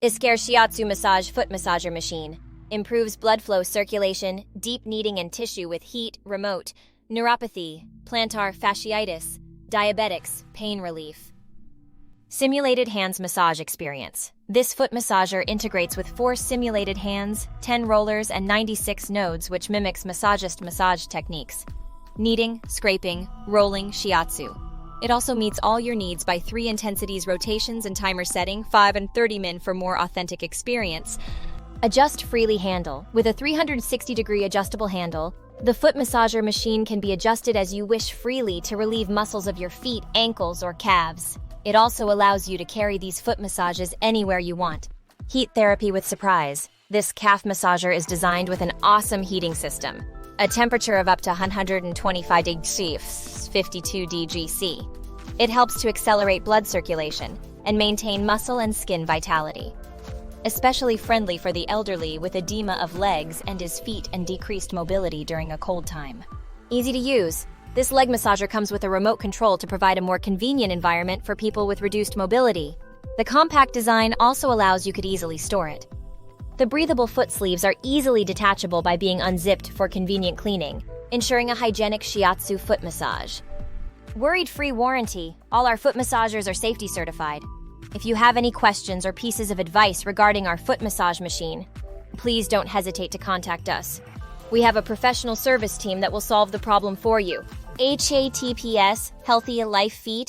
TISSCARE Shiatsu Massage Foot Massager Machine. Improves blood flow circulation, deep kneading and tissue with heat, remote, neuropathy, plantar fasciitis, diabetics, pain relief. Simulated hands massage experience. This foot massager integrates with 4 simulated hands, 10 rollers, and 96 nodes, which mimics massagist massage techniques. Kneading, scraping, rolling, shiatsu. It also meets all your needs by 3 intensities rotations and timer setting, 5 and 30 min for more authentic experience. Adjust freely handle. With a 360-degree adjustable handle, the foot massager machine can be adjusted as you wish freely to relieve muscles of your feet, ankles, or calves. It also allows you to carry these foot massages anywhere you want. Heat therapy with surprise. This calf massager is designed with an awesome heating system. A temperature of up to 125 degrees, 52 DGC. It helps to accelerate blood circulation and maintain muscle and skin vitality. Especially friendly for the elderly with edema of legs and his feet and decreased mobility during a cold time. Easy to use. This leg massager comes with a remote control to provide a more convenient environment for people with reduced mobility. The compact design also allows you could easily store it. The breathable foot sleeves are easily detachable by being unzipped for convenient cleaning, ensuring a hygienic shiatsu foot massage. Worried-free warranty. All our foot massagers are safety certified. If you have any questions or pieces of advice regarding our foot massage machine, please don't hesitate to contact us. We have a professional service team that will solve the problem for you. https://healthyalifefeet